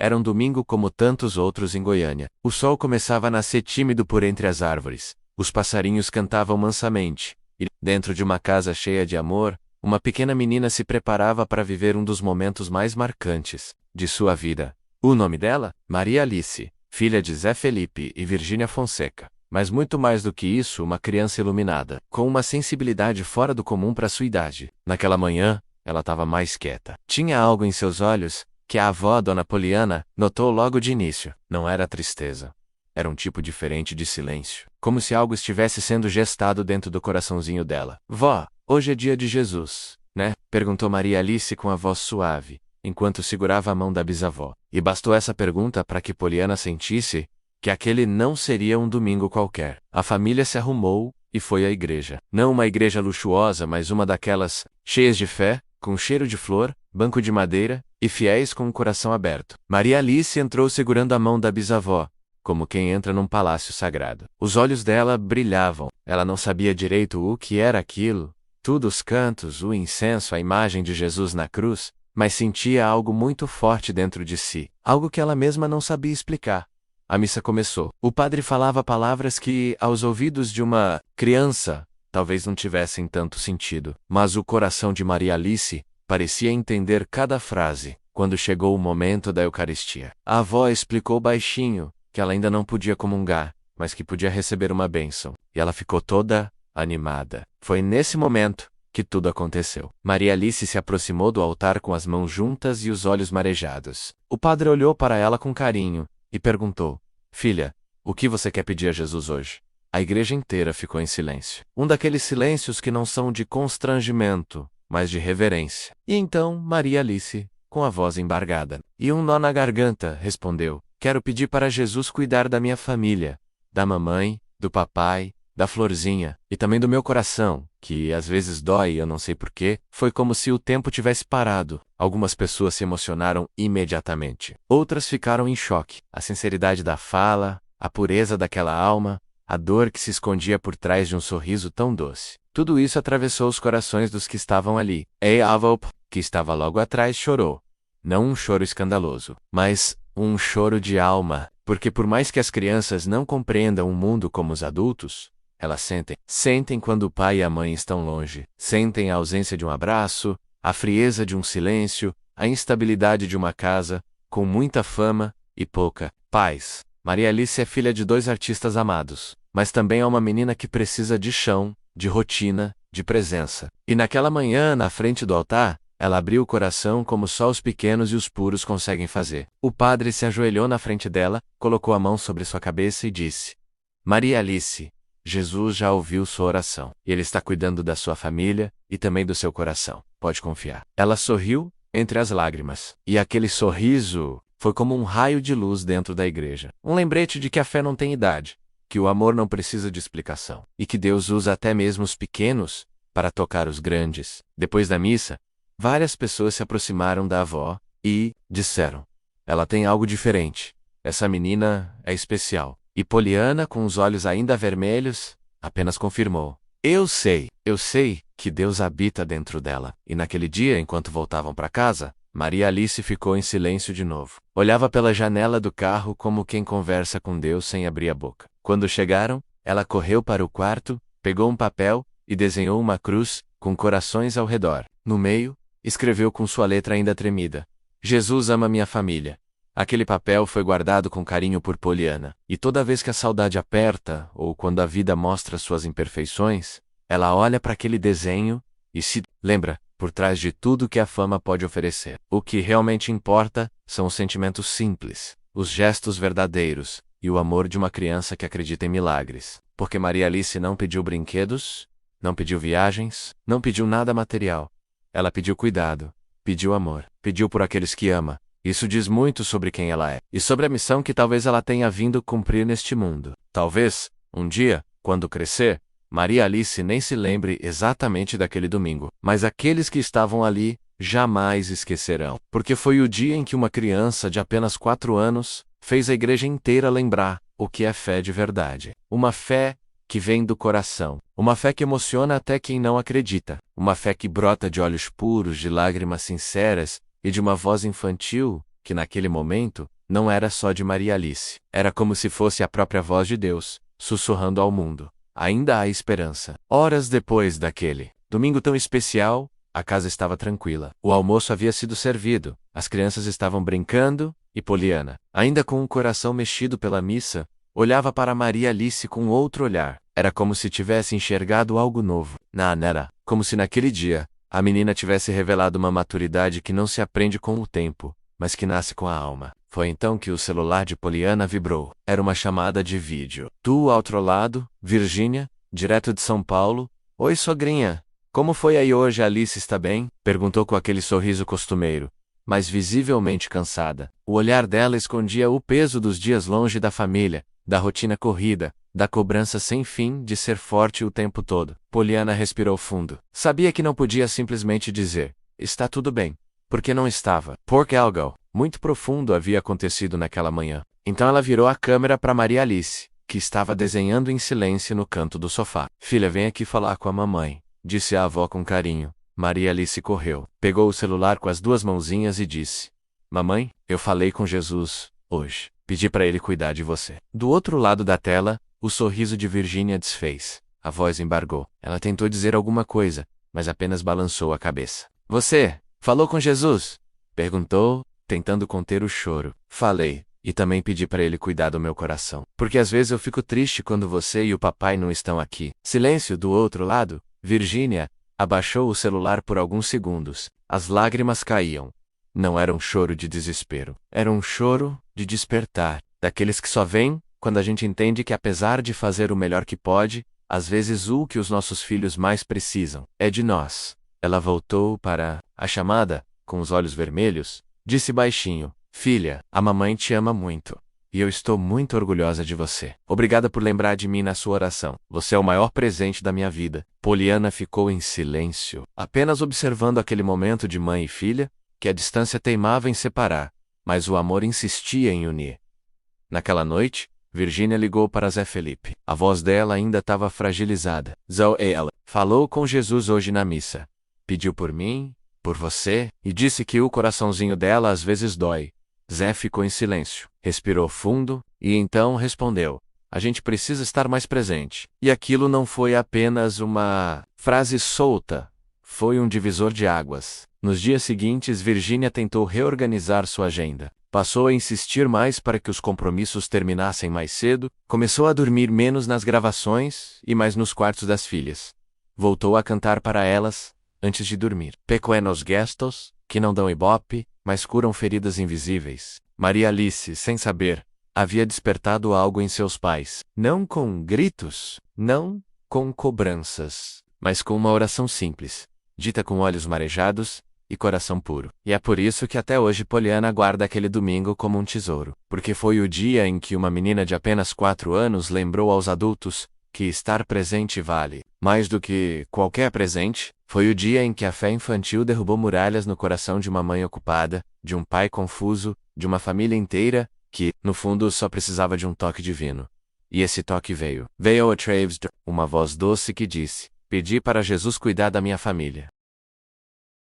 Era um domingo como tantos outros em Goiânia. O sol começava a nascer tímido por entre as árvores. Os passarinhos cantavam mansamente. E, dentro de uma casa cheia de amor, uma pequena menina se preparava para viver um dos momentos mais marcantes de sua vida. O nome dela? Maria Alice, filha de Zé Felipe e Virgínia Fonseca. Mas muito mais do que isso, uma criança iluminada, com uma sensibilidade fora do comum para sua idade. Naquela manhã, ela estava mais quieta. Tinha algo em seus olhos que a avó, Dona Poliana, notou logo de início. Não era tristeza. Era um tipo diferente de silêncio. Como se algo estivesse sendo gestado dentro do coraçãozinho dela. Vó, hoje é dia de Jesus, né? Perguntou Maria Alice com a voz suave, enquanto segurava a mão da bisavó. E bastou essa pergunta para que Poliana sentisse que aquele não seria um domingo qualquer. A família se arrumou e foi à igreja. Não uma igreja luxuosa, mas uma daquelas cheias de fé, com cheiro de flor, banco de madeira e fiéis com o coração aberto. Maria Alice entrou segurando a mão da bisavó, como quem entra num palácio sagrado. Os olhos dela brilhavam. Ela não sabia direito o que era aquilo, tudo os cantos, o incenso, a imagem de Jesus na cruz, mas sentia algo muito forte dentro de si, algo que ela mesma não sabia explicar. A missa começou. O padre falava palavras que, aos ouvidos de uma criança, talvez não tivessem tanto sentido. Mas o coração de Maria Alice parecia entender cada frase. Quando chegou o momento da Eucaristia, a avó explicou baixinho que ela ainda não podia comungar, mas que podia receber uma bênção. E ela ficou toda animada. Foi nesse momento que tudo aconteceu. Maria Alice se aproximou do altar com as mãos juntas e os olhos marejados. O padre olhou para ela com carinho e perguntou: Filha, o que você quer pedir a Jesus hoje? A igreja inteira ficou em silêncio. Um daqueles silêncios que não são de constrangimento, mas de reverência. E então Maria Alice, com a voz embargada e um nó na garganta, respondeu: Quero pedir para Jesus cuidar da minha família, da mamãe, do papai, da florzinha, e também do meu coração, que às vezes dói e eu não sei porquê. Foi como se o tempo tivesse parado. Algumas pessoas se emocionaram imediatamente. Outras ficaram em choque. A sinceridade da fala, a pureza daquela alma, a dor que se escondia por trás de um sorriso tão doce. Tudo isso atravessou os corações dos que estavam ali. E a avó, que estava logo atrás, chorou. Não um choro escandaloso, mas um choro de alma, porque por mais que as crianças não compreendam o mundo como os adultos, elas sentem. Sentem quando o pai e a mãe estão longe. Sentem a ausência de um abraço, a frieza de um silêncio, a instabilidade de uma casa, com muita fama e pouca paz. Maria Alice é filha de 2 artistas amados, mas também é uma menina que precisa de chão, de rotina, de presença. E naquela manhã, na frente do altar, ela abriu o coração como só os pequenos e os puros conseguem fazer. O padre se ajoelhou na frente dela, colocou a mão sobre sua cabeça e disse: Maria Alice, Jesus já ouviu sua oração. E Ele está cuidando da sua família e também do seu coração. Pode confiar. Ela sorriu entre as lágrimas. E aquele sorriso foi como um raio de luz dentro da igreja. Um lembrete de que a fé não tem idade, que o amor não precisa de explicação, e que Deus usa até mesmo os pequenos para tocar os grandes. Depois da missa, várias pessoas se aproximaram da avó e disseram: Ela tem algo diferente. Essa menina é especial. E Poliana, com os olhos ainda vermelhos, apenas confirmou: Eu sei que Deus habita dentro dela. E naquele dia, enquanto voltavam para casa, Maria Alice ficou em silêncio de novo. Olhava pela janela do carro como quem conversa com Deus sem abrir a boca. Quando chegaram, ela correu para o quarto, pegou um papel e desenhou uma cruz, com corações ao redor. No meio, escreveu com sua letra ainda tremida: Jesus ama minha família. Aquele papel foi guardado com carinho por Poliana. E toda vez que a saudade aperta, ou quando a vida mostra suas imperfeições, ela olha para aquele desenho e se lembra: por trás de tudo que a fama pode oferecer, o que realmente importa são os sentimentos simples, os gestos verdadeiros e o amor de uma criança que acredita em milagres. Porque Maria Alice não pediu brinquedos, não pediu viagens, não pediu nada material. Ela pediu cuidado, pediu amor, pediu por aqueles que ama. Isso diz muito sobre quem ela é e sobre a missão que talvez ela tenha vindo cumprir neste mundo. Talvez, um dia, quando crescer, Maria Alice nem se lembre exatamente daquele domingo, mas aqueles que estavam ali jamais esquecerão, porque foi o dia em que uma criança de apenas 4 anos fez a igreja inteira lembrar o que é fé de verdade. Uma fé que vem do coração, uma fé que emociona até quem não acredita, uma fé que brota de olhos puros, de lágrimas sinceras e de uma voz infantil que naquele momento não era só de Maria Alice. Era como se fosse a própria voz de Deus, sussurrando ao mundo. Ainda há esperança. Horas depois daquele domingo tão especial, a casa estava tranquila. O almoço havia sido servido, as crianças estavam brincando, e Poliana, ainda com o coração mexido pela missa, olhava para Maria Alice com outro olhar. Era como se tivesse enxergado algo novo. Era como se naquele dia, a menina tivesse revelado uma maturidade que não se aprende com o tempo, mas que nasce com a alma. Foi então que o celular de Poliana vibrou. Era uma chamada de vídeo. Tu, ao outro lado, Virgínia, direto de São Paulo. Oi, sogrinha. Como foi aí hoje? Alice está bem? Perguntou com aquele sorriso costumeiro, mas visivelmente cansada. O olhar dela escondia o peso dos dias longe da família, da rotina corrida, da cobrança sem fim de ser forte o tempo todo. Poliana respirou fundo. Sabia que não podia simplesmente dizer, está tudo bem, porque não estava. Porque algo muito profundo havia acontecido naquela manhã. Então ela virou a câmera para Maria Alice, que estava desenhando em silêncio no canto do sofá. Filha, vem aqui falar com a mamãe, disse a avó com carinho. Maria Alice correu, pegou o celular com as duas mãozinhas e disse, mamãe, eu falei com Jesus, hoje. Pedi para ele cuidar de você. Do outro lado da tela, o sorriso de Virgínia desfez. A voz embargou. Ela tentou dizer alguma coisa, mas apenas balançou a cabeça. Você falou com Jesus? Perguntou, tentando conter o choro. Falei, e também pedi para ele cuidar do meu coração. Porque às vezes eu fico triste quando você e o papai não estão aqui. Silêncio do outro lado. Virgínia abaixou o celular por alguns segundos. As lágrimas caíam. Não era um choro de desespero. Era um choro de despertar. Daqueles que só vêm quando a gente entende que apesar de fazer o melhor que pode, às vezes o que os nossos filhos mais precisam é de nós. Ela voltou para a chamada, com os olhos vermelhos, disse baixinho, filha, a mamãe te ama muito. E eu estou muito orgulhosa de você. Obrigada por lembrar de mim na sua oração. Você é o maior presente da minha vida. Poliana ficou em silêncio, apenas observando aquele momento de mãe e filha, que a distância teimava em separar, mas o amor insistia em unir. Naquela noite, Virgínia ligou para Zé Felipe. A voz dela ainda estava fragilizada. Ela falou com Jesus hoje na missa. Pediu por mim, por você, e disse que o coraçãozinho dela às vezes dói. Zé ficou em silêncio, respirou fundo, e então respondeu. A gente precisa estar mais presente. E aquilo não foi apenas uma frase solta, foi um divisor de águas. Nos dias seguintes, Virgínia tentou reorganizar sua agenda. Passou a insistir mais para que os compromissos terminassem mais cedo, começou a dormir menos nas gravações e mais nos quartos das filhas. Voltou a cantar para elas, antes de dormir. Pequenos gestos, que não dão ibope, mas curam feridas invisíveis. Maria Alice, sem saber, havia despertado algo em seus pais. Não com gritos, não com cobranças, mas com uma oração simples, dita com olhos marejados e coração puro. E é por isso que até hoje Poliana guarda aquele domingo como um tesouro. Porque foi o dia em que uma menina de apenas 4 anos lembrou aos adultos que estar presente vale mais do que qualquer presente. Foi o dia em que a fé infantil derrubou muralhas no coração de uma mãe ocupada, de um pai confuso, de uma família inteira, que, no fundo, só precisava de um toque divino. E esse toque veio. Veio a Traves, uma voz doce que disse, pedi para Jesus cuidar da minha família.